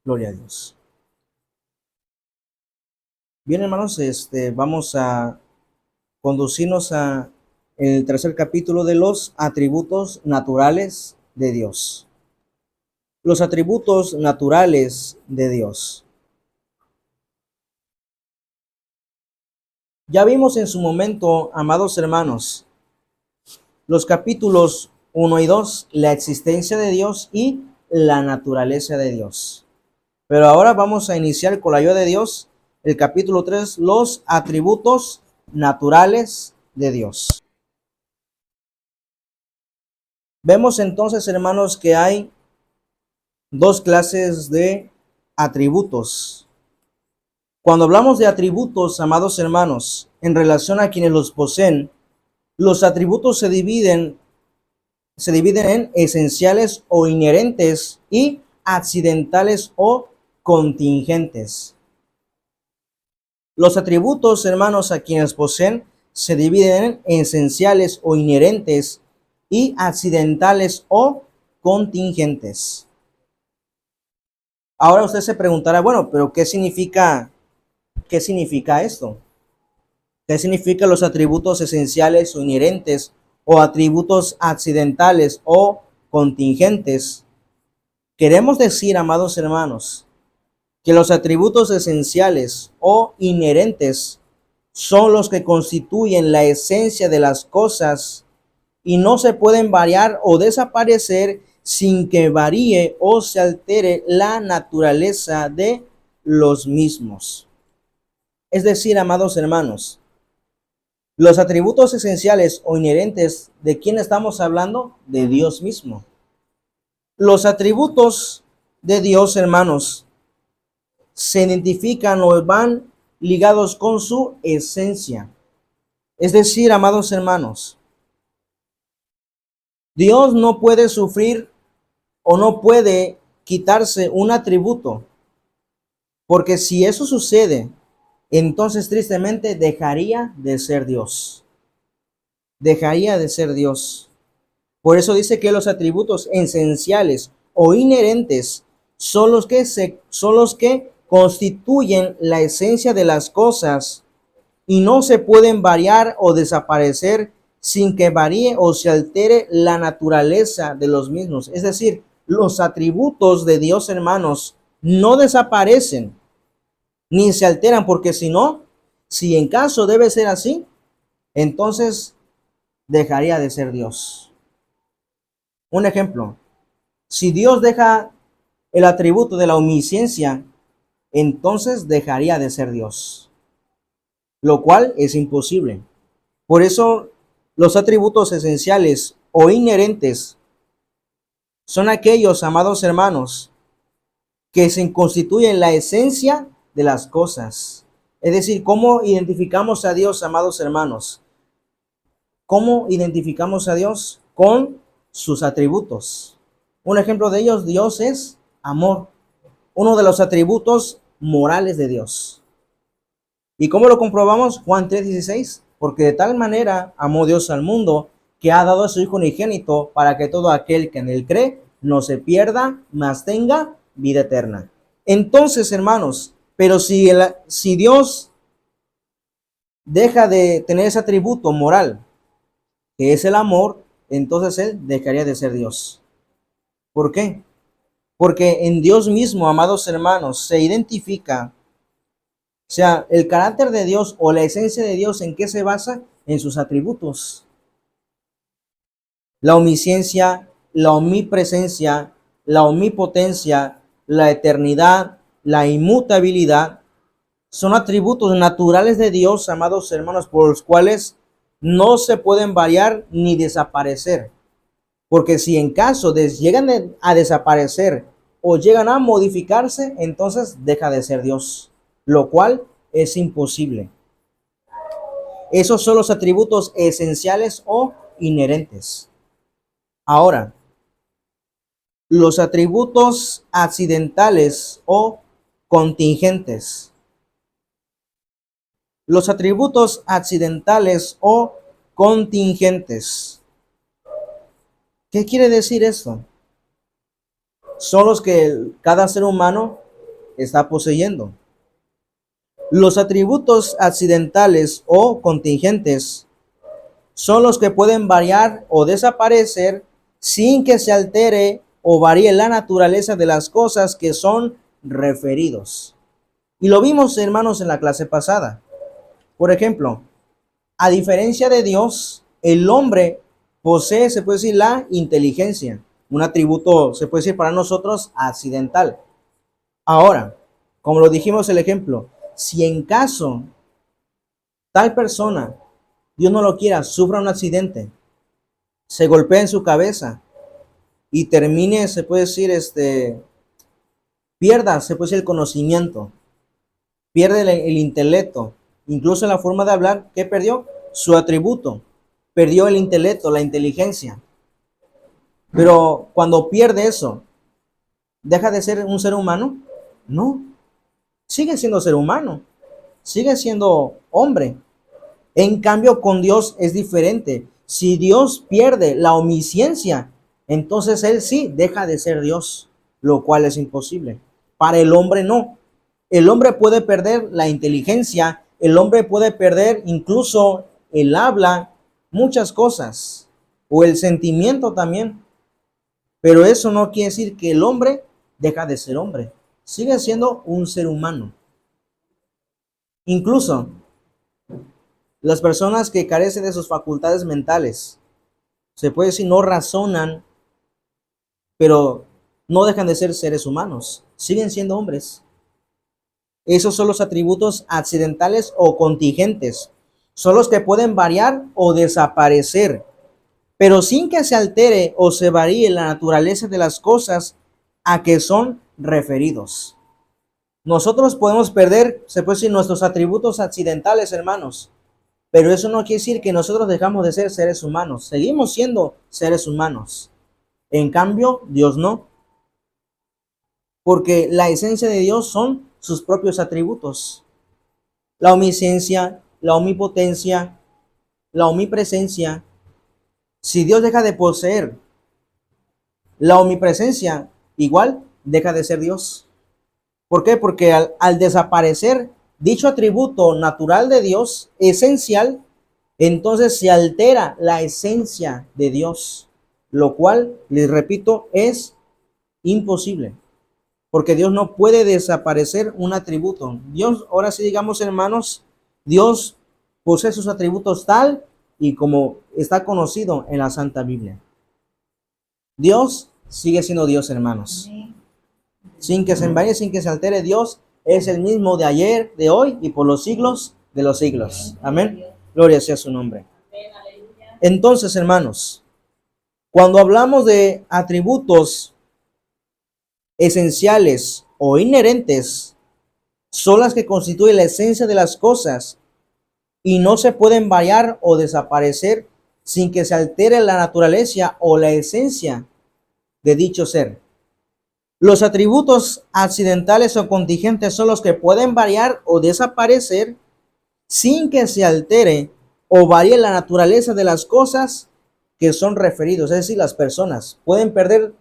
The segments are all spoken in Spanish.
Gloria a Dios. Bien, hermanos, vamos a conducirnos a el tercer capítulo de los atributos naturales de Dios. Los atributos naturales de Dios. Ya vimos en su momento, amados hermanos, los capítulos 1 y 2, la existencia de Dios y la naturaleza de Dios. Pero ahora vamos a iniciar con la ayuda de Dios, el capítulo 3, los atributos naturales de Dios. Vemos entonces, hermanos, que hay dos clases de atributos. Cuando hablamos de atributos, amados hermanos, en relación a quienes los poseen, los atributos se dividen en esenciales o inherentes y accidentales o contingentes. Los atributos, hermanos, a quienes poseen se dividen en esenciales o inherentes y accidentales o contingentes. Ahora usted se preguntará, bueno, pero ¿qué significa esto? ¿Qué significan los atributos esenciales o inherentes o atributos accidentales o contingentes? Queremos decir, amados hermanos, que los atributos esenciales o inherentes son los que constituyen la esencia de las cosas y no se pueden variar o desaparecer sin que varíe o se altere la naturaleza de los mismos. Es decir, amados hermanos, los atributos esenciales o inherentes, ¿de quién estamos hablando? De Dios mismo. Los atributos de Dios, hermanos, se identifican o van ligados con su esencia. Es decir, amados hermanos, Dios no puede sufrir o no puede quitarse un atributo, porque si eso sucede, entonces tristemente dejaría de ser Dios. Dejaría de ser Dios. Por eso dice que los atributos esenciales o inherentes son los que constituyen la esencia de las cosas y no se pueden variar o desaparecer sin que varíe o se altere la naturaleza de los mismos. Es decir, los atributos de Dios, hermanos, no desaparecen ni se alteran, porque si en caso debe ser así, entonces dejaría de ser Dios. Un ejemplo, si Dios deja el atributo de la omnisciencia, entonces dejaría de ser Dios, lo cual es imposible. Por eso los atributos esenciales o inherentes son aquellos, amados hermanos, que se constituyen la esencia de las cosas. Es decir, ¿cómo identificamos a Dios, amados hermanos? ¿Cómo identificamos a Dios? Con sus atributos. Un ejemplo de ellos, Dios es amor, uno de los atributos morales de Dios. ¿Y cómo lo comprobamos? Juan 3:16, porque de tal manera amó Dios al mundo que ha dado a su Hijo unigénito para que todo aquel que en él cree no se pierda, mas tenga vida eterna. Entonces, hermanos, pero si Dios deja de tener ese atributo moral, que es el amor, entonces él dejaría de ser Dios. ¿Por qué? Porque en Dios mismo, amados hermanos, se identifica, o sea, el carácter de Dios o la esencia de Dios, ¿en qué se basa? En sus atributos. La omnisciencia, la omnipresencia, la omnipotencia, la eternidad, la inmutabilidad, son atributos naturales de Dios, amados hermanos, por los cuales no se pueden variar ni desaparecer. Porque si en caso llegan a desaparecer o llegan a modificarse, entonces deja de ser Dios, lo cual es imposible. Esos son los atributos esenciales o inherentes. Ahora, los atributos accidentales o contingentes. Los atributos accidentales o contingentes. ¿Qué quiere decir esto? Son los que cada ser humano está poseyendo. Los atributos accidentales o contingentes son los que pueden variar o desaparecer sin que se altere o varíe la naturaleza de las cosas que son referidos. Y lo vimos, hermanos, en la clase pasada. Por ejemplo, a diferencia de Dios, el hombre posee, se puede decir, la inteligencia, un atributo, se puede decir para nosotros, accidental. Ahora, como lo dijimos el ejemplo, si en caso tal persona, Dios no lo quiera, sufra un accidente, se golpea en su cabeza y termine, se puede decir, pierda, se puede decir, el conocimiento, pierde el intelecto, incluso en la forma de hablar, ¿qué perdió? Su atributo, perdió el intelecto, la inteligencia. Pero cuando pierde eso, ¿deja de ser un ser humano? No, sigue siendo ser humano, sigue siendo hombre. En cambio, con Dios es diferente. Si Dios pierde la omnisciencia, entonces Él sí deja de ser Dios, lo cual es imposible. Para el hombre no. El hombre puede perder la inteligencia, el hombre puede perder incluso el habla, muchas cosas, o el sentimiento también. Pero eso no quiere decir que el hombre deja de ser hombre. Sigue siendo un ser humano. Incluso las personas que carecen de sus facultades mentales, se puede decir, no razonan, pero no dejan de ser seres humanos. Siguen siendo hombres. Esos son los atributos accidentales o contingentes. Son los que pueden variar o desaparecer, pero sin que se altere o se varíe la naturaleza de las cosas a que son referidos. Nosotros podemos perder, se puede decir, nuestros atributos accidentales, hermanos, pero eso no quiere decir que nosotros dejamos de ser seres humanos. Seguimos siendo seres humanos. En cambio, Dios no. Porque la esencia de Dios son sus propios atributos. La omnisciencia, la omnipotencia, la omnipresencia. Si Dios deja de poseer la omnipresencia, igual deja de ser Dios. ¿Por qué? Porque al desaparecer dicho atributo natural de Dios, esencial, entonces se altera la esencia de Dios, lo cual, les repito, es imposible, porque Dios no puede desaparecer un atributo. Dios, ahora sí digamos, hermanos, Dios posee sus atributos tal y como está conocido en la Santa Biblia. Dios sigue siendo Dios, hermanos. Sin que se envaye, sin que se altere, Dios es el mismo de ayer, de hoy y por los siglos de los siglos. Amén. Gloria sea su nombre. Entonces, hermanos, cuando hablamos de atributos esenciales o inherentes, son las que constituyen la esencia de las cosas y no se pueden variar o desaparecer sin que se altere la naturaleza o la esencia de dicho ser. Los atributos accidentales o contingentes son los que pueden variar o desaparecer sin que se altere o varíe la naturaleza de las cosas que son referidos, es decir, las personas pueden perder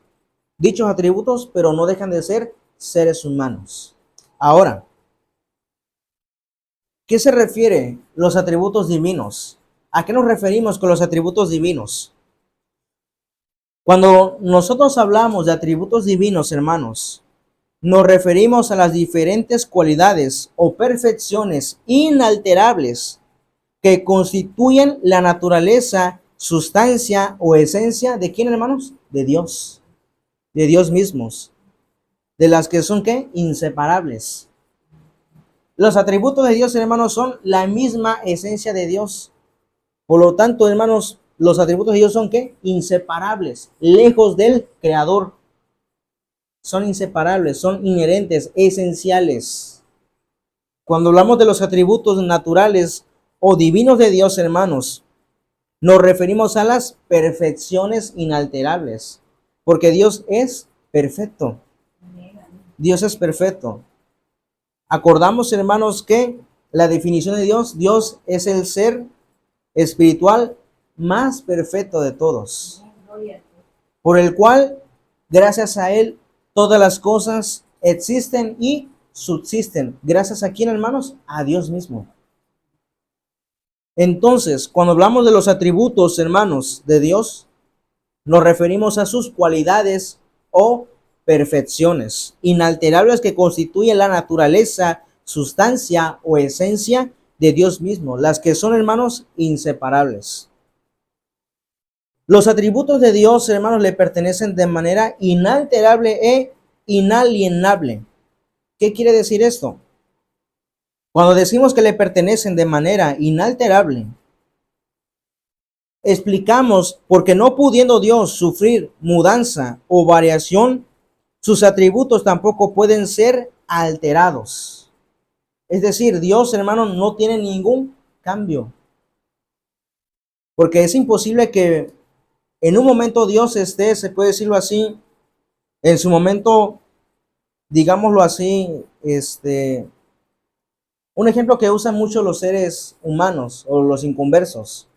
dichos atributos, pero no dejan de ser seres humanos. Ahora, ¿qué se refiere los atributos divinos? ¿A qué nos referimos con los atributos divinos? Cuando nosotros hablamos de atributos divinos, hermanos, nos referimos a las diferentes cualidades o perfecciones inalterables que constituyen la naturaleza, sustancia o esencia de ¿quién, hermanos? De Dios mismos, de las que son ¿qué? Inseparables. Los atributos de Dios, hermanos, son la misma esencia de Dios. Por lo tanto, hermanos, los atributos de Dios son ¿qué? Inseparables, lejos del Creador. Son inseparables, son inherentes, esenciales. Cuando hablamos de los atributos naturales o divinos de Dios, hermanos, nos referimos a las perfecciones inalterables, porque Dios es perfecto. Dios es perfecto. Acordamos, hermanos, que la definición de Dios es el ser espiritual más perfecto de todos, por el cual, gracias a Él, todas las cosas existen y subsisten. ¿Gracias a quién, hermanos? A Dios mismo. Entonces, cuando hablamos de los atributos, hermanos, de Dios, nos referimos a sus cualidades o perfecciones inalterables que constituyen la naturaleza, sustancia o esencia de Dios mismo, las que son, hermanos, inseparables. Los atributos de Dios, hermanos, le pertenecen de manera inalterable e inalienable. ¿Qué quiere decir esto? Cuando decimos que le pertenecen de manera inalterable, explicamos porque no pudiendo Dios sufrir mudanza o variación, sus atributos tampoco pueden ser alterados. Es decir, Dios, hermano, no tiene ningún cambio. Porque es imposible que en un momento Dios esté, se puede decirlo así, en su momento, digámoslo así, un ejemplo que usan mucho los seres humanos o los inconversos.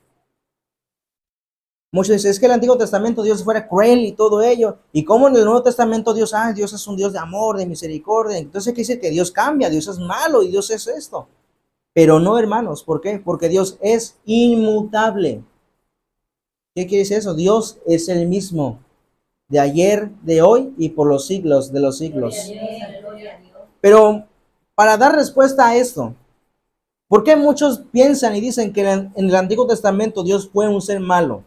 Muchos dicen, es que en el Antiguo Testamento Dios fuera cruel y todo ello. Y como en el Nuevo Testamento Dios, Dios es un Dios de amor, de misericordia. Entonces quiere decir que Dios cambia, Dios es malo y Dios es esto. Pero no, hermanos, ¿por qué? Porque Dios es inmutable. ¿Qué quiere decir eso? Dios es el mismo, de ayer, de hoy y por los siglos de los siglos. Pero para dar respuesta a esto, ¿por qué muchos piensan y dicen que en el Antiguo Testamento Dios fue un ser malo?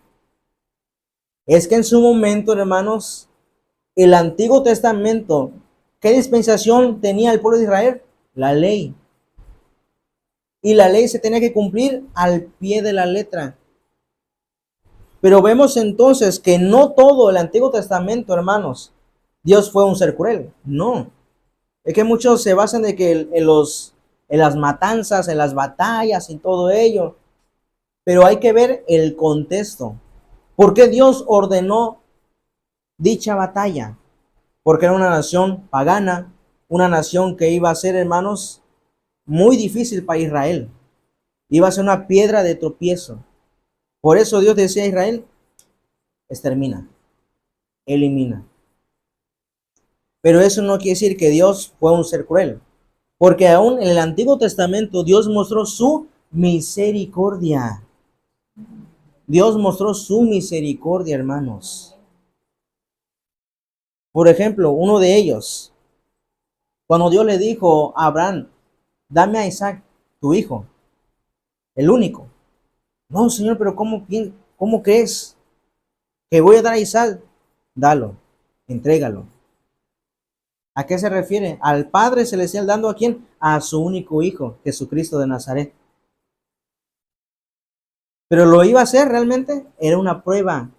Es que en su momento, hermanos, el Antiguo Testamento, ¿qué dispensación tenía el pueblo de Israel? La ley. Y la ley se tenía que cumplir al pie de la letra. Pero vemos entonces que no todo el Antiguo Testamento, hermanos, Dios fue un ser cruel. No. Es que muchos se basan de que en las matanzas, en las batallas y todo ello. Pero hay que ver el contexto. ¿Por qué Dios ordenó dicha batalla? Porque era una nación pagana, una nación que iba a ser, hermanos, muy difícil para Israel. Iba a ser una piedra de tropiezo. Por eso Dios decía a Israel, extermina, elimina. Pero eso no quiere decir que Dios fue un ser cruel. Porque aún en el Antiguo Testamento Dios mostró su misericordia. Dios mostró su misericordia, hermanos. Por ejemplo, uno de ellos, cuando Dios le dijo a Abraham, dame a Isaac, tu hijo, el único. No, Señor, pero ¿cómo crees que voy a dar a Isaac? Dalo, entrégalo. ¿A qué se refiere? Al Padre Celestial dando a quién? A su único hijo, Jesucristo de Nazaret. Pero lo iba a hacer realmente, era una prueba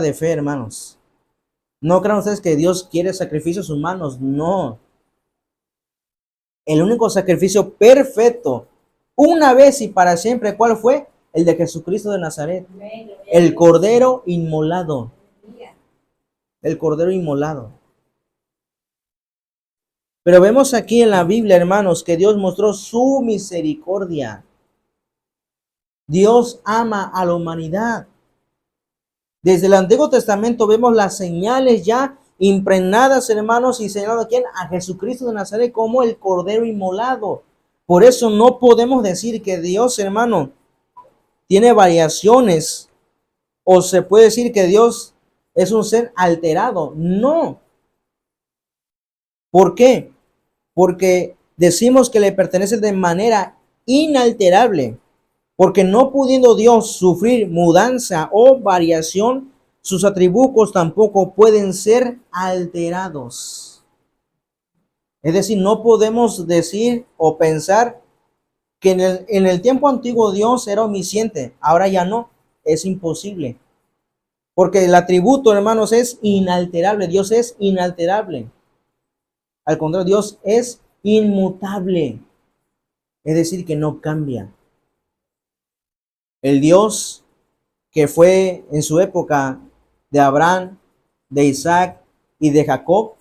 de fe, hermanos. No crean ustedes que Dios quiere sacrificios humanos, no. El único sacrificio perfecto, una vez y para siempre, ¿cuál fue? El de Jesucristo de Nazaret. El Cordero inmolado. El Cordero inmolado. Pero vemos aquí en la Biblia, hermanos, que Dios mostró su misericordia. Dios ama a la humanidad. Desde el Antiguo Testamento vemos las señales ya impregnadas, hermanos, y señalado a quién? A Jesucristo de Nazaret como el Cordero inmolado. Por eso no podemos decir que Dios, hermano, tiene variaciones o se puede decir que Dios es un ser alterado. No. ¿Por qué? Porque decimos que le pertenece de manera inalterable. Porque no pudiendo Dios sufrir mudanza o variación, sus atributos tampoco pueden ser alterados. Es decir, no podemos decir o pensar que en el tiempo antiguo Dios era omnisciente, ahora ya no, es imposible. Porque el atributo, hermanos, es inalterable, Dios es inalterable. Al contrario, Dios es inmutable, es decir, que no cambia. El Dios que fue en su época de Abraham, de Isaac y de Jacob,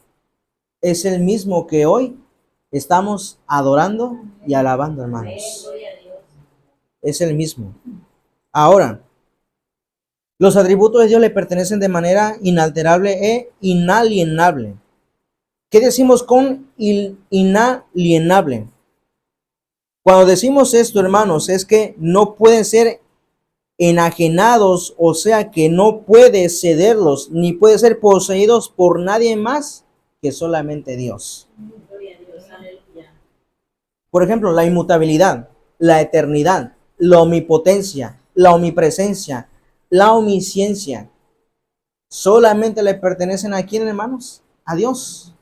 es el mismo que hoy estamos adorando y alabando, hermanos. Es el mismo. Ahora, los atributos de Dios le pertenecen de manera inalterable e inalienable. ¿Qué decimos con inalienable? Cuando decimos esto, hermanos, es que no pueden ser enajenados, o sea que no puede cederlos, ni puede ser poseídos por nadie más que solamente Dios. Por ejemplo, la inmutabilidad, la eternidad, la omnipotencia, la omnipresencia, la omnisciencia, solamente le pertenecen a quién, hermanos? A Dios.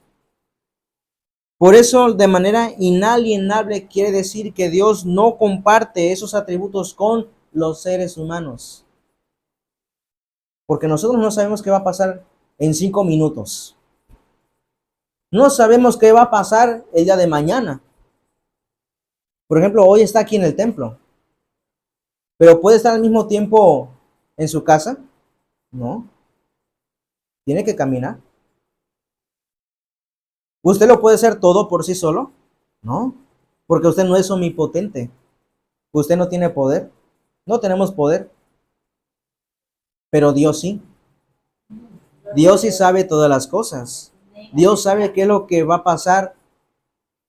Por eso, de manera inalienable, quiere decir que Dios no comparte esos atributos con los seres humanos. Porque nosotros no sabemos qué va a pasar en 5 minutos. No sabemos qué va a pasar el día de mañana. Por ejemplo, hoy está aquí en el templo, pero puede estar al mismo tiempo en su casa. No, tiene que caminar. ¿Usted lo puede hacer todo por sí solo? No, porque usted no es omnipotente. Usted no tiene poder. No tenemos poder, pero Dios sí. Dios sí sabe todas las cosas. Dios sabe qué es lo que va a pasar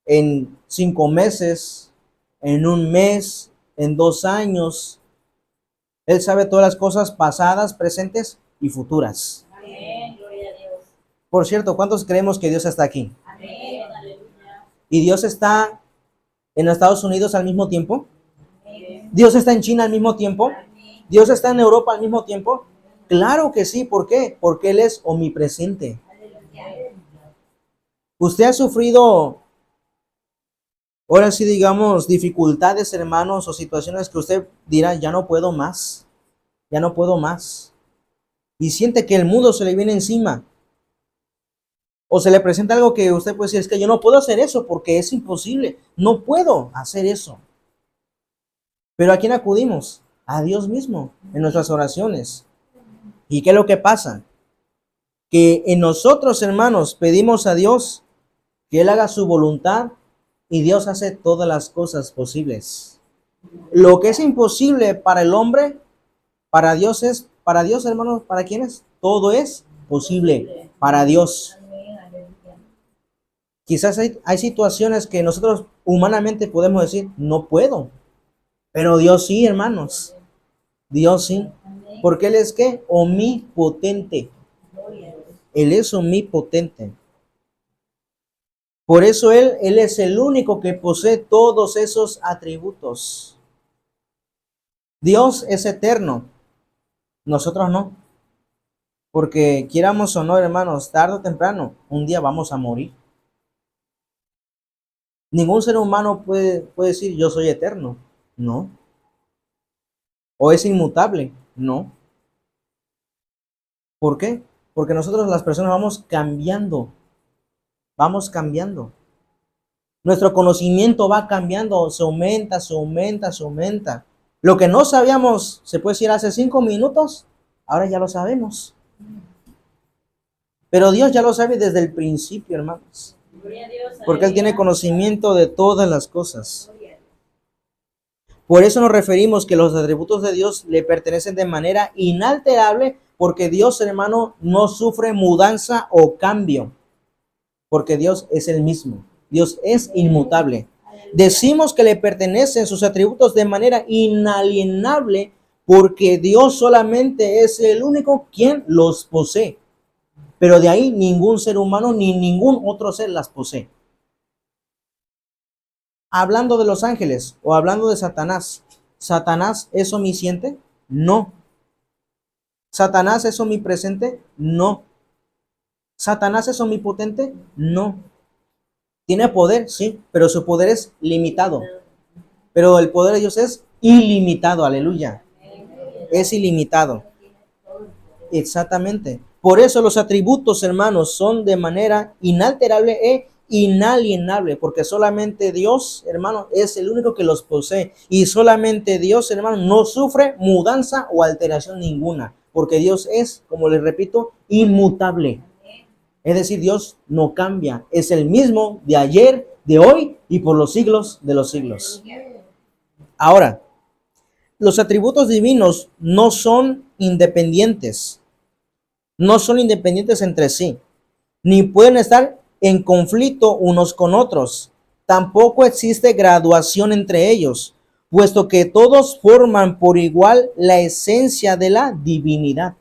en 5 meses, en un mes, en 2 años. Él sabe todas las cosas pasadas, presentes y futuras. Amén. Gloria a Dios. Por cierto, ¿cuántos creemos que Dios está aquí? Amén. ¿Y Dios está en Estados Unidos al mismo tiempo? Amén. ¿Dios está en China al mismo tiempo? Amén. ¿Dios está en Europa al mismo tiempo? Claro que sí. ¿Por qué? Porque Él es omnipresente. ¿Usted ha sufrido, ahora sí digamos, dificultades, hermanos, o situaciones que usted dirá, ya no puedo más, ya no puedo más? Y siente que el mundo se le viene encima. O se le presenta algo que usted puede decir, es que yo no puedo hacer eso porque es imposible, no puedo hacer eso. Pero ¿a quién acudimos? A Dios mismo, en nuestras oraciones. ¿Y qué es lo que pasa? Que en nosotros, hermanos, pedimos a Dios que Él haga su voluntad y Dios hace todas las cosas posibles. Lo que es imposible para el hombre, para Dios, hermanos, ¿para quién es? Todo es posible para Dios. Quizás hay situaciones que nosotros humanamente podemos decir, no puedo, pero Dios sí, hermanos. Dios sí. Porque Él es ¿qué? Omnipotente. Él es omnipotente. Por eso Él es el único que posee todos esos atributos. Dios es eterno. Nosotros no. Porque quieramos o no, hermanos, tarde o temprano, un día vamos a morir. Ningún ser humano puede decir yo soy eterno. No. ¿O es inmutable? No. ¿Por qué? Porque nosotros las personas vamos cambiando. Vamos cambiando. Nuestro conocimiento va cambiando, se aumenta, se aumenta, se aumenta. Lo que no sabíamos, se puede decir hace 5 minutos, ahora ya lo sabemos. Pero Dios ya lo sabe desde el principio, hermanos. Porque Él tiene conocimiento de todas las cosas. Por eso nos referimos que los atributos de Dios le pertenecen de manera inalterable, porque Dios, hermano, no sufre mudanza o cambio, porque Dios es el mismo. Dios es inmutable. Decimos que le pertenecen sus atributos de manera inalienable, porque Dios solamente es el único quien los posee. Pero de ahí ningún ser humano ni ningún otro ser las posee. Hablando de los ángeles o hablando de Satanás, ¿Satanás es omnisciente? No. ¿Satanás es omnipresente? No. ¿Satanás es omnipotente? No. ¿Tiene poder? Sí, pero su poder es limitado. Pero el poder de Dios es ilimitado, aleluya. Es ilimitado. Exactamente. Por eso los atributos, hermanos, son de manera inalterable e inalienable, porque solamente Dios, hermano, es el único que los posee. Y solamente Dios, hermano, no sufre mudanza o alteración ninguna, porque Dios es, como les repito, inmutable. Es decir, Dios no cambia, es el mismo de ayer, de hoy y por los siglos de los siglos. Ahora, los atributos divinos no son independientes entre sí, ni pueden estar en conflicto unos con otros. Tampoco existe graduación entre ellos, puesto que todos forman por igual la esencia de la divinidad.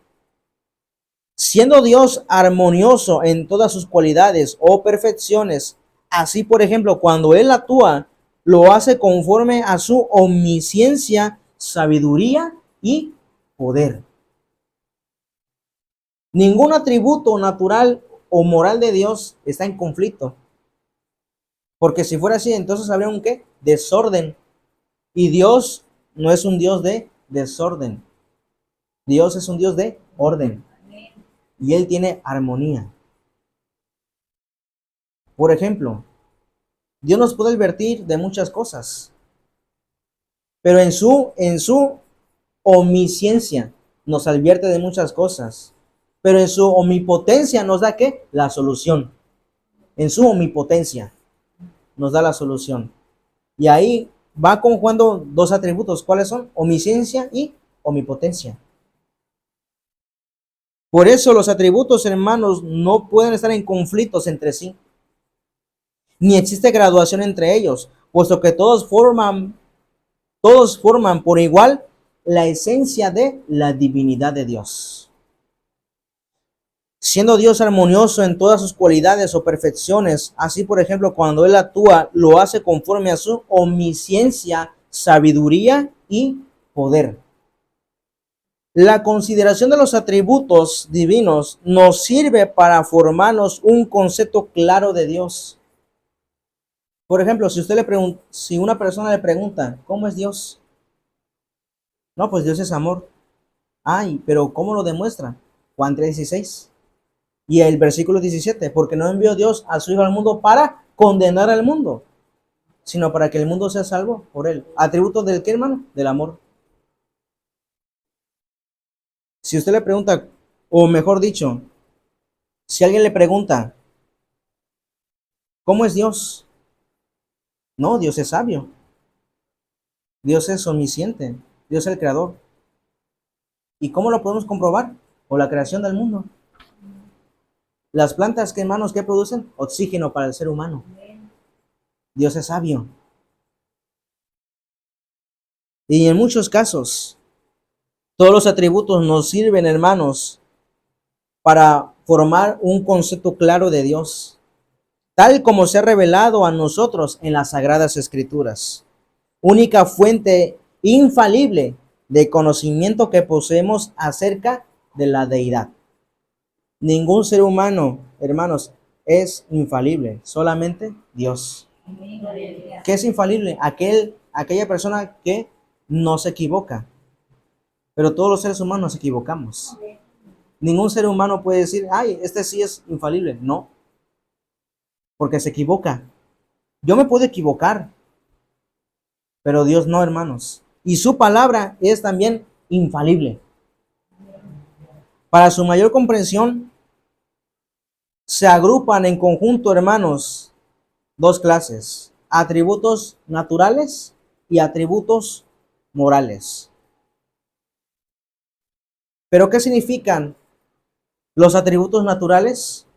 Siendo Dios armonioso en todas sus cualidades o perfecciones, así por ejemplo, cuando Él actúa, lo hace conforme a su omnisciencia, sabiduría y poder. Ningún atributo natural o moral de Dios está en conflicto. Porque si fuera así, entonces habría un qué? Desorden. Y Dios no es un Dios de desorden. Dios es un Dios de orden. Y Él tiene armonía. Por ejemplo, Dios nos puede advertir de muchas cosas. Pero en su omnisciencia nos advierte de muchas cosas. Pero en su omnipotencia nos da ¿qué? La solución. En su omnipotencia nos da la solución. Y ahí va conjugando dos atributos. ¿Cuáles son? Omnisciencia y omnipotencia. Por eso los atributos, hermanos, no pueden estar en conflictos entre sí. Ni existe graduación entre ellos, puesto que todos forman por igual la esencia de la divinidad de Dios. Siendo Dios armonioso en todas sus cualidades o perfecciones, así por ejemplo, cuando Él actúa, lo hace conforme a su omnisciencia, sabiduría y poder. La consideración de los atributos divinos nos sirve para formarnos un concepto claro de Dios. Por ejemplo, si una persona le pregunta, ¿cómo es Dios? No, pues Dios es amor. Ay, pero ¿cómo lo demuestra? Juan 3:16. Y el versículo 17, porque no envió Dios a su Hijo al mundo para condenar al mundo, sino para que el mundo sea salvo por él. ¿Atributos del qué, hermano? Del amor. Si usted le pregunta, o mejor dicho, si alguien le pregunta, ¿cómo es Dios? No, Dios es sabio. Dios es omnisciente. Dios es el creador. ¿Y cómo lo podemos comprobar? Por la creación del mundo. Las plantas, ¿qué, hermanos, qué producen? Oxígeno para el ser humano. Dios es sabio. Y en muchos casos, todos los atributos nos sirven, hermanos, para formar un concepto claro de Dios, tal como se ha revelado a nosotros en las Sagradas Escrituras. Única fuente infalible de conocimiento que poseemos acerca de la deidad. Ningún ser humano, hermanos, es infalible, solamente Dios. ¿Qué es infalible? Aquella persona que no se equivoca. Pero todos los seres humanos nos equivocamos. Ningún ser humano puede decir, ay, este sí es infalible. No, porque se equivoca. Yo me puedo equivocar, pero Dios no, hermanos. Y su palabra es también infalible. Para su mayor comprensión, se agrupan en conjunto, hermanos, dos clases: atributos naturales y atributos morales. ¿Pero qué significan los atributos naturales?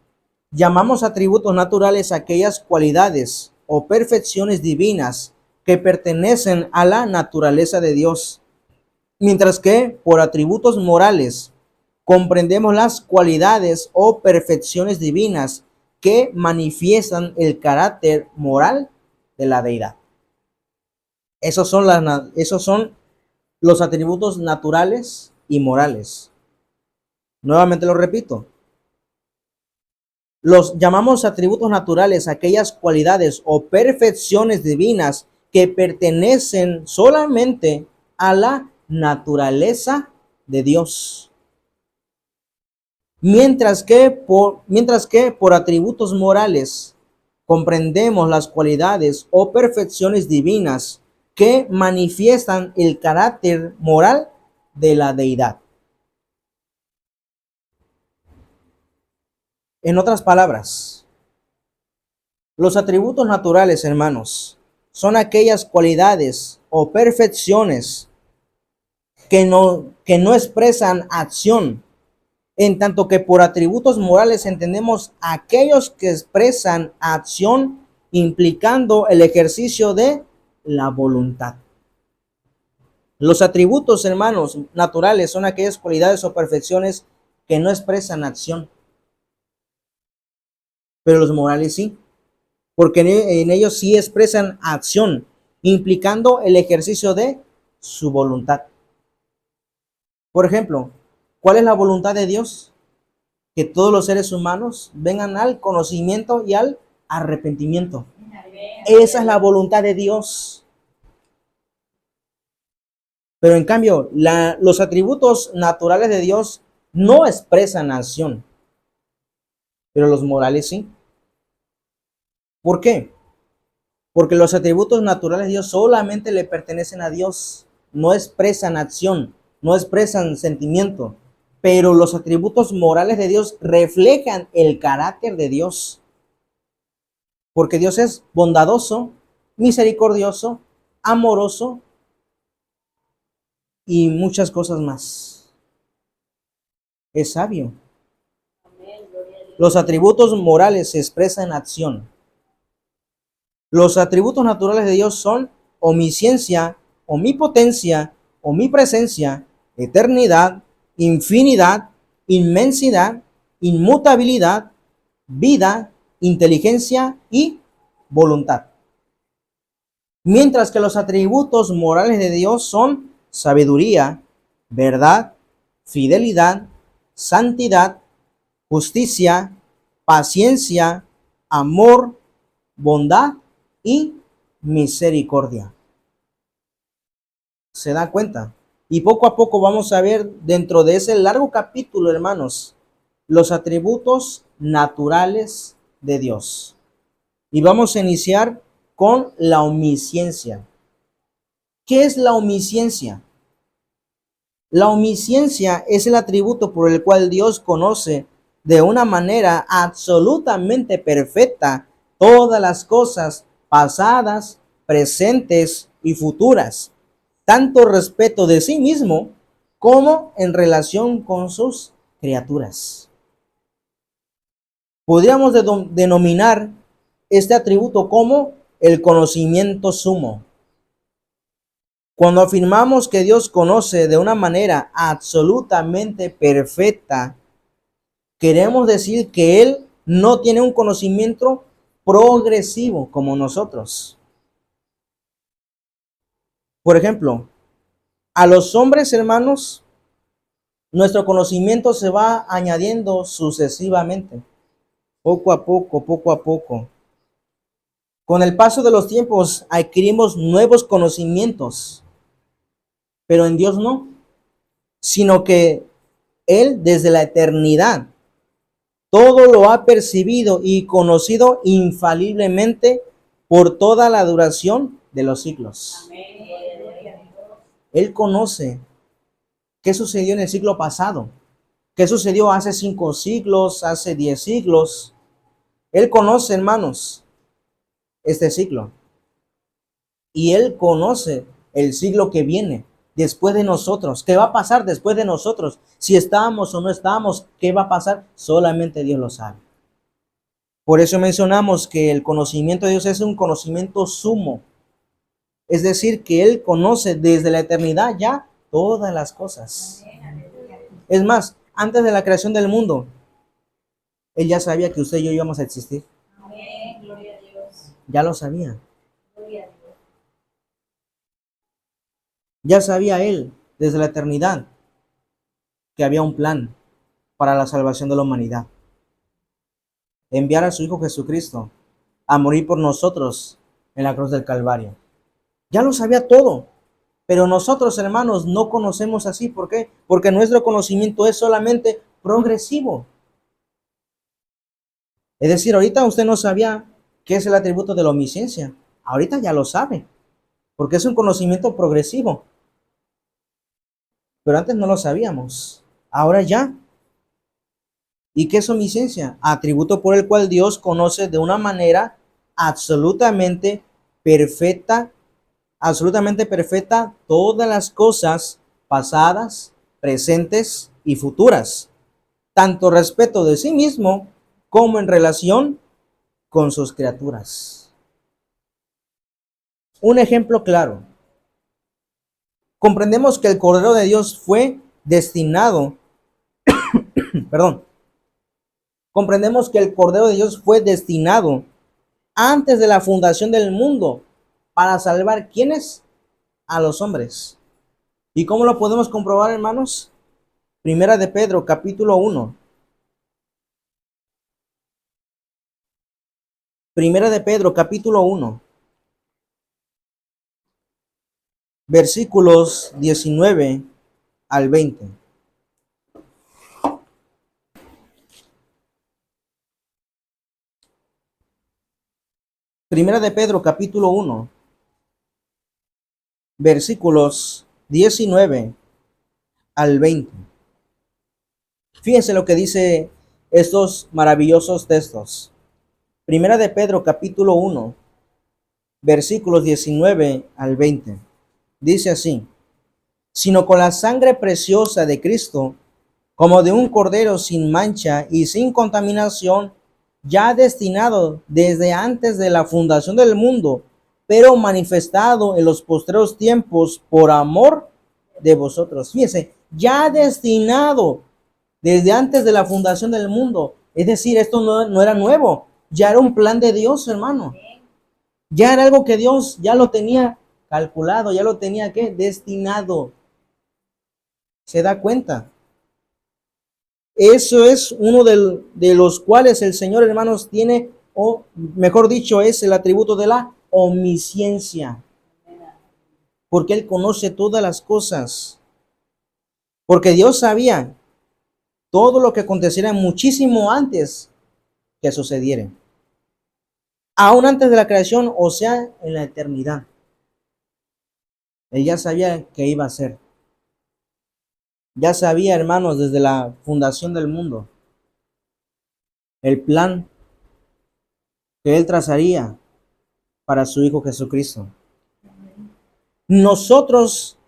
Llamamos atributos naturales aquellas cualidades o perfecciones divinas que pertenecen a la naturaleza de Dios, mientras que por atributos morales comprendemos las cualidades o perfecciones divinas que manifiestan el carácter moral de la deidad. Esos son los atributos naturales y morales. Nuevamente lo repito. Los llamamos atributos naturales aquellas cualidades o perfecciones divinas que pertenecen solamente a la naturaleza de Dios. Mientras que por atributos morales comprendemos las cualidades o perfecciones divinas que manifiestan el carácter moral de la deidad. En otras palabras, los atributos naturales, hermanos, son aquellas cualidades o perfecciones que no expresan acción, en tanto que por atributos morales entendemos aquellos que expresan acción implicando el ejercicio de la voluntad. Los atributos, hermanos, naturales son aquellas cualidades o perfecciones que no expresan acción, pero los morales sí, porque en ellos sí expresan acción, implicando el ejercicio de su voluntad. Por ejemplo, ¿cuál es la voluntad de Dios? Que todos los seres humanos vengan al conocimiento y al arrepentimiento. Esa es la voluntad de Dios. Pero en cambio, los atributos naturales de Dios no expresan acción, pero los morales sí. ¿Por qué? Porque los atributos naturales de Dios solamente le pertenecen a Dios, no expresan acción, no expresan sentimiento, pero los atributos morales de Dios reflejan el carácter de Dios, porque Dios es bondadoso, misericordioso, amoroso y muchas cosas más. Es sabio. Los atributos morales se expresan en acción. Los atributos naturales de Dios son omnisciencia, omnipotencia, omnipresencia, eternidad, infinidad, inmensidad, inmutabilidad, vida, inteligencia y voluntad. Mientras que los atributos morales de Dios son sabiduría, verdad, fidelidad, santidad, justicia, paciencia, amor, bondad y misericordia. ¿Se da cuenta? Y poco a poco vamos a ver dentro de ese largo capítulo, hermanos, los atributos naturales de Dios. Y vamos a iniciar con la omnisciencia. ¿Qué es la omnisciencia? La omnisciencia es el atributo por el cual Dios conoce de una manera absolutamente perfecta todas las cosas pasadas, presentes y futuras, tanto respecto de sí mismo como en relación con sus criaturas. Podríamos denominar este atributo como el conocimiento sumo. Cuando afirmamos que Dios conoce de una manera absolutamente perfecta, queremos decir que Él no tiene un conocimiento progresivo como nosotros. Por ejemplo, a los hombres, hermanos, nuestro conocimiento se va añadiendo sucesivamente, poco a poco, poco a poco. Con el paso de los tiempos adquirimos nuevos conocimientos, pero en Dios no, sino que Él desde la eternidad todo lo ha percibido y conocido infaliblemente por toda la duración de los siglos. Él conoce qué sucedió en el siglo pasado, qué sucedió hace 5 siglos, hace 10 siglos. Él conoce, hermanos, este siglo. Y Él conoce el siglo que viene después de nosotros. ¿Qué va a pasar después de nosotros? Si estamos o no estamos, ¿qué va a pasar? Solamente Dios lo sabe. Por eso mencionamos que el conocimiento de Dios es un conocimiento sumo. Es decir, que Él conoce desde la eternidad ya todas las cosas. Es más, antes de la creación del mundo, Él ya sabía que usted y yo íbamos a existir. Ya lo sabía. Ya sabía Él desde la eternidad que había un plan para la salvación de la humanidad. Enviar a su Hijo Jesucristo a morir por nosotros en la cruz del Calvario. Ya lo sabía todo. Pero nosotros, hermanos, no conocemos así. ¿Por qué? Porque nuestro conocimiento es solamente progresivo. Es decir, ahorita usted no sabía qué es el atributo de la omnisciencia. Ahorita ya lo sabe, porque es un conocimiento progresivo. Pero antes no lo sabíamos. Ahora ya. ¿Y qué es omnisciencia? Atributo por el cual Dios conoce de una manera absolutamente perfecta todas las cosas pasadas, presentes y futuras, tanto respeto de sí mismo como en relación con sus criaturas. Un ejemplo claro. Comprendemos que el Cordero de Dios fue destinado, perdón, comprendemos que el Cordero de Dios fue destinado antes de la fundación del mundo para salvar ¿quiénes? A los hombres. ¿Y cómo lo podemos comprobar, hermanos? Primera de Pedro, capítulo 1. Primera de Pedro, capítulo 1, versículos 19 al 20. Primera de Pedro, capítulo 1, versículos 19 al 20. Fíjense lo que dice estos maravillosos textos. Primera de Pedro, capítulo 1, versículos 19 al 20. Dice así: sino con la sangre preciosa de Cristo, como de un cordero sin mancha y sin contaminación, ya destinado desde antes de la fundación del mundo, pero manifestado en los postreros tiempos por amor de vosotros. Fíjense, ya destinado desde antes de la fundación del mundo. Es decir, esto no era nuevo, ya era un plan de Dios, hermano. Ya era algo que Dios ya lo tenía calculado, ya lo tenía ¿qué? Destinado. ¿Se da cuenta? Eso es uno de los cuales el Señor, hermanos, tiene, o mejor dicho, es el atributo de la omnisciencia. Porque Él conoce todas las cosas. Porque Dios sabía todo lo que aconteciera muchísimo antes que sucediera. Aún antes de la creación, o sea, en la eternidad. Él ya sabía que iba a ser. Ya sabía, hermanos, desde la fundación del mundo, el plan que Él trazaría para su Hijo Jesucristo. Nosotros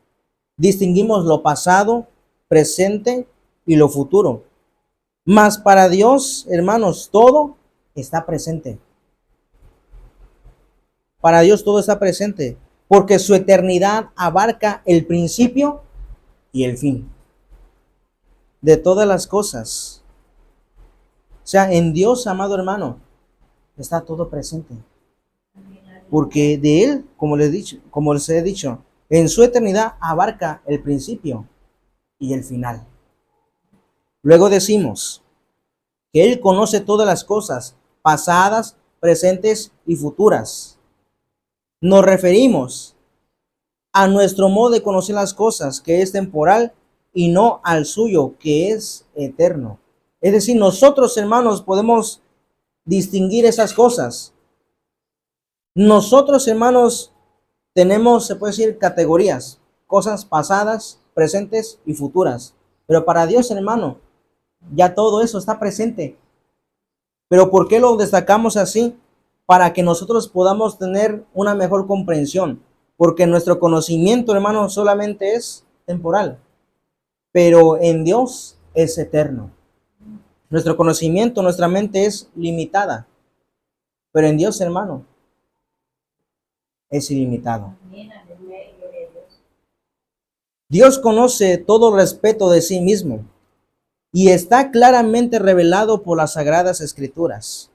distinguimos lo pasado, presente y lo futuro. Mas para Dios, hermanos, todo está presente. Para Dios todo está presente, porque su eternidad abarca el principio y el fin de todas las cosas. O sea, en Dios, amado hermano, está todo presente. Porque de Él, como les he dicho, en su eternidad abarca el principio y el final. Luego decimos que Él conoce todas las cosas, pasadas, presentes y futuras. Nos referimos a nuestro modo de conocer las cosas, que es temporal, y no al suyo, que es eterno. Es decir, nosotros, hermanos, podemos distinguir esas cosas. Nosotros, hermanos, tenemos, se puede decir, categorías, cosas pasadas, presentes y futuras. Pero para Dios, hermano, ya todo eso está presente. Pero ¿por qué lo destacamos así? Para que nosotros podamos tener una mejor comprensión. Porque nuestro conocimiento, hermano, solamente es temporal. Pero en Dios es eterno. Nuestro conocimiento, nuestra mente es limitada. Pero en Dios, hermano, es ilimitado. Dios conoce todo respeto de sí mismo y está claramente revelado por las Sagradas Escrituras.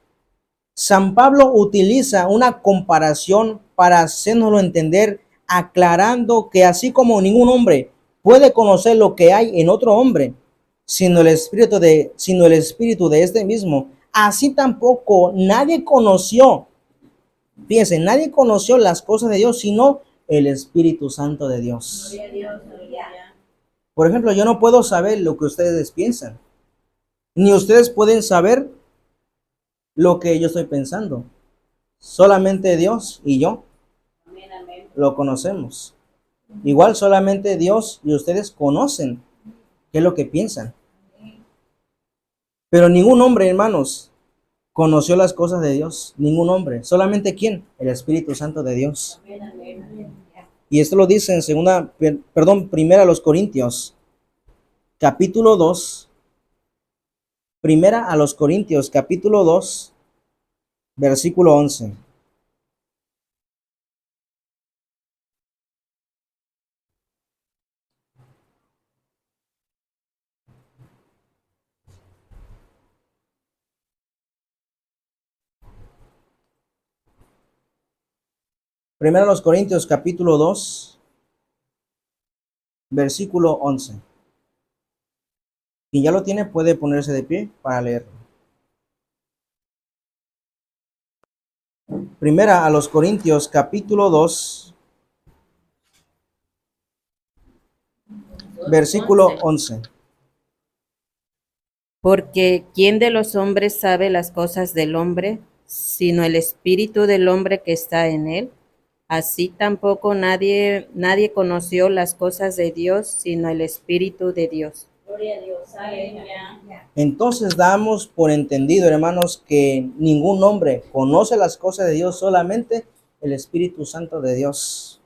San Pablo utiliza una comparación para hacernoslo entender, aclarando que así como ningún hombre puede conocer lo que hay en otro hombre, sino el espíritu de este mismo, así tampoco nadie conoció, fíjense, nadie conoció las cosas de Dios, sino el Espíritu Santo de Dios. Por ejemplo, yo no puedo saber lo que ustedes piensan, ni ustedes pueden saber lo que yo estoy pensando. Solamente Dios y yo lo conocemos. Igual solamente Dios y ustedes conocen qué es lo que piensan. Pero ningún hombre, hermanos, conoció las cosas de Dios. Ningún hombre. Solamente ¿quién? El Espíritu Santo de Dios. Y esto lo dice en primera los Corintios, capítulo 2, Primera a los Corintios, capítulo 2, versículo 11. Primera a los Corintios, capítulo 2, versículo 11. Quien ya lo tiene puede ponerse de pie para leerlo. Primera a los Corintios, capítulo 2, versículo 11. Porque ¿quién de los hombres sabe las cosas del hombre, sino el espíritu del hombre que está en él? Así tampoco nadie conoció las cosas de Dios, sino el espíritu de Dios. Gloria a Dios. Aleluya. Entonces damos por entendido, hermanos, que ningún hombre conoce las cosas de Dios, solamente el Espíritu Santo de Dios.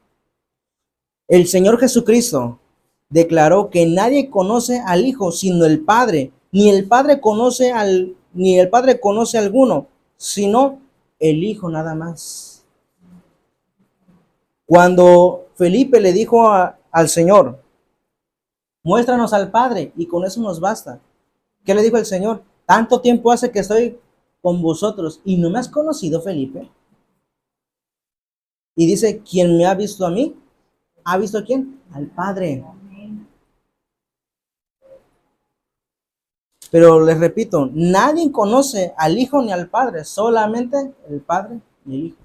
El Señor Jesucristo declaró que nadie conoce al Hijo sino el Padre, ni el Padre conoce a alguno, sino el Hijo nada más. Cuando Felipe le dijo al Señor, muéstranos al Padre y con eso nos basta. ¿Qué le dijo el Señor? Tanto tiempo hace que estoy con vosotros y no me has conocido, Felipe. Y dice, quien me ha visto a mí, ¿ha visto a quién? Al Padre. Pero les repito, nadie conoce al Hijo ni al Padre, solamente el Padre y el Hijo.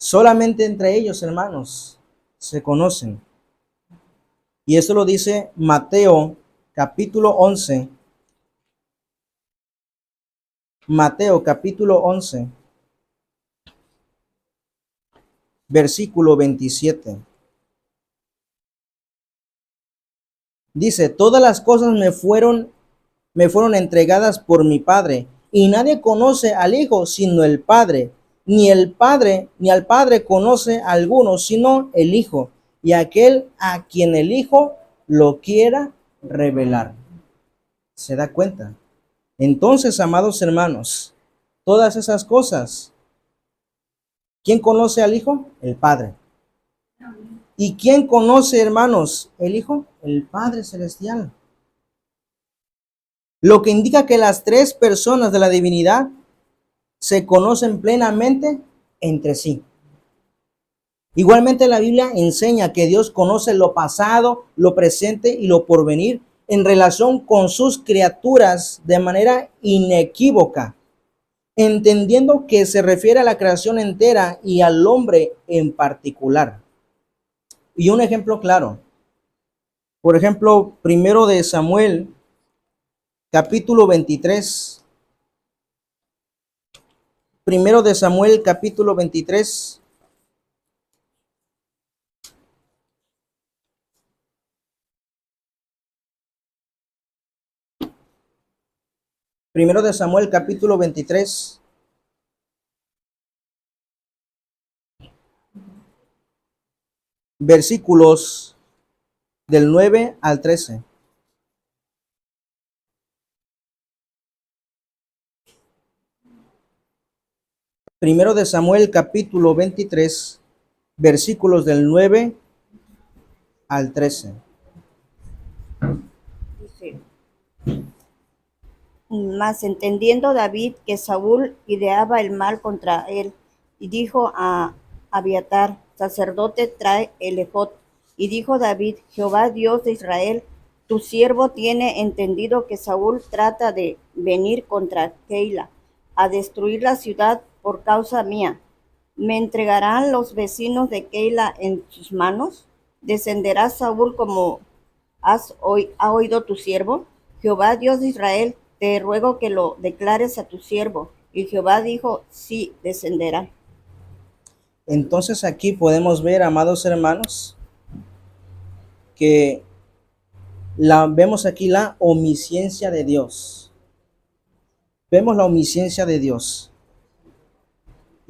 Solamente entre ellos, hermanos, se conocen. Y eso lo dice Mateo capítulo 11. Mateo capítulo 11, versículo 27. Dice, todas las cosas me fueron entregadas por mi Padre, y nadie conoce al Hijo sino el Padre, ni al Padre conoce a alguno sino el Hijo, y aquel a quien el Hijo lo quiera revelar. ¿Se da cuenta? Entonces, amados hermanos, todas esas cosas, ¿quién conoce al Hijo? El Padre. ¿Y quién conoce, hermanos, el Hijo? El Padre Celestial. Lo que indica que las tres personas de la divinidad se conocen plenamente entre sí. Igualmente la Biblia enseña que Dios conoce lo pasado, lo presente y lo porvenir en relación con sus criaturas de manera inequívoca, entendiendo que se refiere a la creación entera y al hombre en particular. Y un ejemplo claro, por ejemplo, primero de Samuel, capítulo 23. Primero de Samuel, capítulo 23. Primero de Samuel, capítulo 23. Versículos del 9 al 13. Primero de Samuel, capítulo 23, versículos del 9 al 13. Dice, mas entendiendo David que Saúl ideaba el mal contra él, y dijo a Abiatar, sacerdote, trae el ephod. Y dijo David, Jehová Dios de Israel, tu siervo tiene entendido que Saúl trata de venir contra Keila, a destruir la ciudad por causa mía. ¿Me entregarán los vecinos de Keila en sus manos? ¿Descenderá Saúl como ha oído tu siervo? Jehová Dios de Israel, te ruego que lo declares a tu siervo. Y Jehová dijo, sí, descenderá. Entonces aquí podemos ver, amados hermanos, que vemos aquí la omnisciencia de Dios. Vemos la omnisciencia de Dios.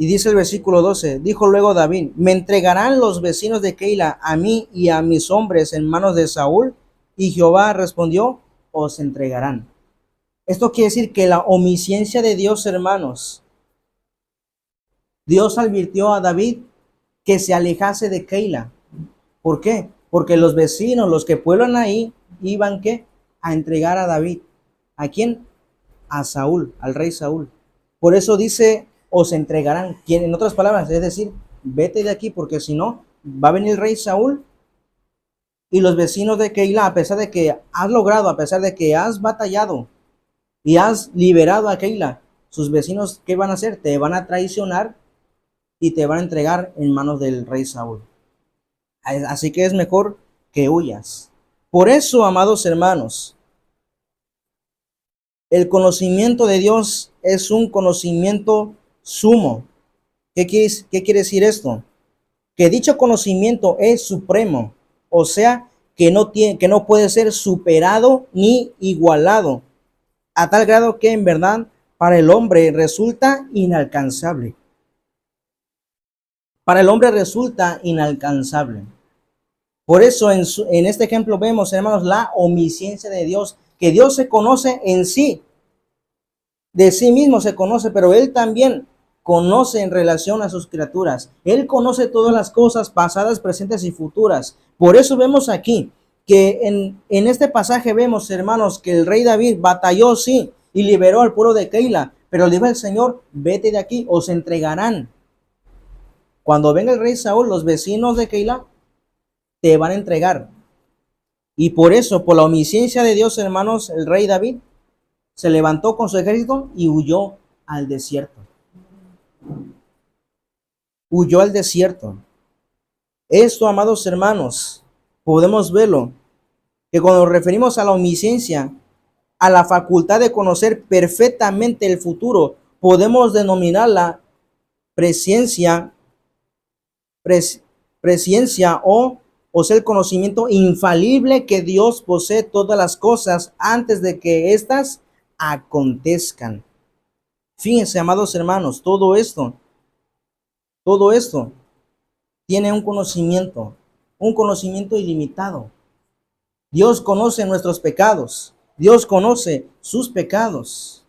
Y dice el versículo 12, dijo luego David, ¿me entregarán los vecinos de Keila a mí y a mis hombres en manos de Saúl? Y Jehová respondió, os entregarán. Esto quiere decir que la omnisciencia de Dios, hermanos, Dios advirtió a David que se alejase de Keila. ¿Por qué? Porque los vecinos, los que pueblan ahí, iban ¿qué? A entregar a David. ¿A quién? A Saúl, al rey Saúl. Por eso dice, os entregarán. En otras palabras, es decir, vete de aquí, porque si no, va a venir el rey Saúl y los vecinos de Keila, a pesar de que has logrado, a pesar de que has batallado y has liberado a Keila, sus vecinos, ¿qué van a hacer? Te van a traicionar y te van a entregar en manos del rey Saúl. Así que es mejor que huyas. Por eso, amados hermanos, el conocimiento de Dios es un conocimiento sumo. ¿Qué quiere decir esto? Que dicho conocimiento es supremo, o sea, que no puede ser superado ni igualado, a tal grado que en verdad para el hombre resulta inalcanzable. Para el hombre resulta inalcanzable. Por eso en este ejemplo vemos, hermanos, la omnisciencia de Dios, que Dios se conoce en sí, de sí mismo se conoce, pero Él también conoce en relación a sus criaturas. Él conoce todas las cosas pasadas, presentes y futuras. Por eso vemos aquí que en este pasaje vemos, hermanos, que el rey David batalló, sí, y liberó al pueblo de Keila, pero le dijo el Señor, vete de aquí, os entregarán. Cuando venga el rey Saúl, los vecinos de Keila te van a entregar. Y por eso, por la omnisciencia de Dios, hermanos, el rey David se levantó con su ejército y huyó al desierto. Huyó al desierto. Esto, amados hermanos, podemos verlo, que cuando nos referimos a la omnisciencia, a la facultad de conocer perfectamente el futuro, podemos denominarla presciencia, presciencia o sea, el conocimiento infalible que Dios posee todas las cosas antes de que éstas acontezcan. Fíjense, amados hermanos, todo esto tiene un conocimiento ilimitado. Dios conoce nuestros pecados, Dios conoce sus pecados.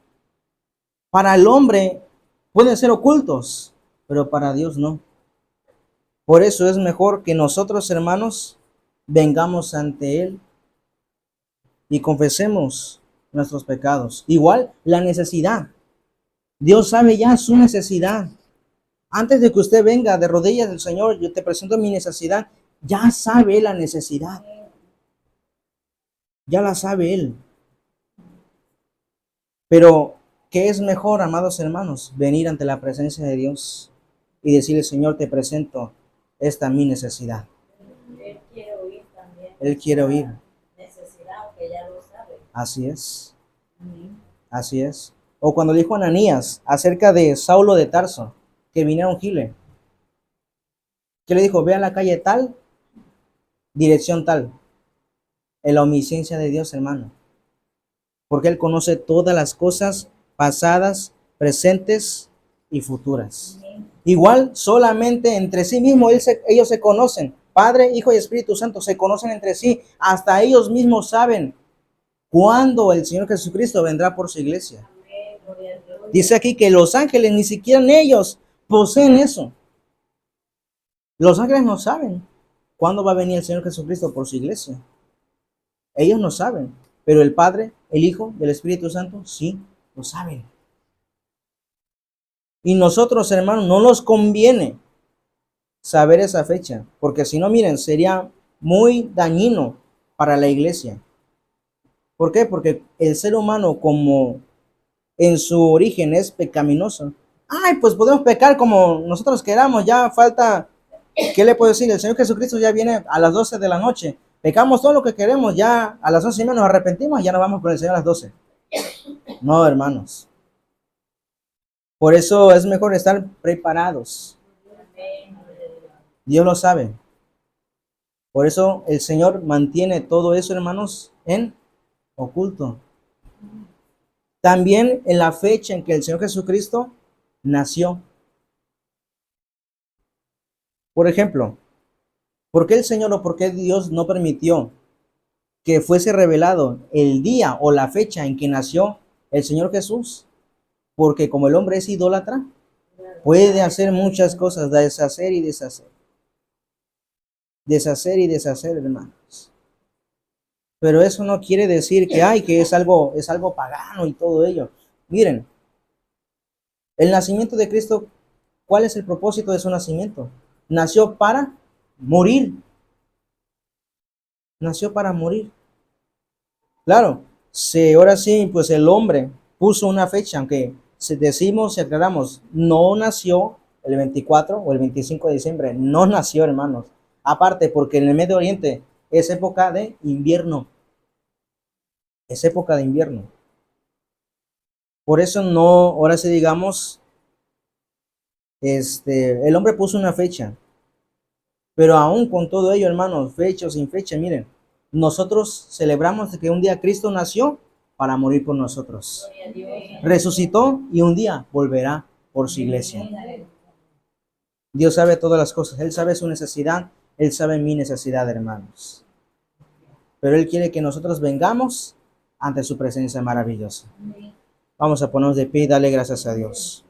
Para el hombre pueden ser ocultos, pero para Dios no. Por eso es mejor que nosotros, hermanos, vengamos ante Él y confesemos nuestros pecados. Igual la necesidad. Dios sabe ya su necesidad. Antes de que usted venga de rodillas del Señor, yo te presento mi necesidad. Ya sabe la necesidad. Ya la sabe Él. Pero, ¿qué es mejor, amados hermanos? Venir ante la presencia de Dios y decirle, Señor, te presento esta mi necesidad. Él quiere oír también. Él quiere oír. Necesidad, aunque ya lo sabe. Así es. Así es. O cuando dijo Ananías acerca de Saulo de Tarso, que viniera a ungirle. ¿Qué le dijo? Ve a la calle tal, dirección tal. En la omnisciencia de Dios, hermano. Porque Él conoce todas las cosas pasadas, presentes y futuras. Igual, solamente entre sí mismos ellos se conocen. Padre, Hijo y Espíritu Santo se conocen entre sí. Hasta ellos mismos saben cuándo el Señor Jesucristo vendrá por su iglesia. Dice aquí que los ángeles, ni siquiera ellos poseen eso. Los ángeles no saben cuándo va a venir el Señor Jesucristo por su iglesia. Ellos no saben, pero el Padre, el Hijo y el Espíritu Santo sí lo saben. Y nosotros, hermanos, no nos conviene saber esa fecha, porque si no, miren, sería muy dañino para la iglesia. ¿Por qué? Porque el ser humano, como en su origen es pecaminoso, ay, pues podemos pecar como nosotros queramos, ya falta, ¿qué le puedo decir? El Señor Jesucristo ya viene a las 12 de la noche, pecamos todo lo que queremos, ya a las 11:30 nos arrepentimos, ya nos vamos con el Señor a las 12. No, hermanos. Por eso es mejor estar preparados. Dios lo sabe. Por eso el Señor mantiene todo eso, hermanos, en oculto. También en la fecha en que el Señor Jesucristo nació. Por ejemplo, ¿por qué el Señor o por qué Dios no permitió que fuese revelado el día o la fecha en que nació el Señor Jesús, porque como el hombre es idólatra, puede hacer muchas cosas, deshacer y deshacer. Deshacer y deshacer, hermanos. Pero eso no quiere decir que que es algo pagano y todo ello. Miren, el nacimiento de Cristo, ¿cuál es el propósito de su nacimiento? Nació para morir. Nació para morir. Claro, si ahora sí, pues el hombre puso una fecha, aunque si decimos y aclaramos, no nació el 24 o el 25 de diciembre, no nació, hermanos. Aparte, porque en el Medio Oriente es época de invierno. Es época de invierno. Por eso no, ahora sí digamos, el hombre puso una fecha. Pero aún con todo ello, hermanos, fecha o sin fecha, miren, nosotros celebramos que un día Cristo nació para morir por nosotros. Resucitó y un día volverá por su iglesia. Dios sabe todas las cosas. Él sabe su necesidad. Él sabe mi necesidad, hermanos. Pero Él quiere que nosotros vengamos ante su presencia maravillosa. Vamos a ponernos de pie y darle gracias a Dios.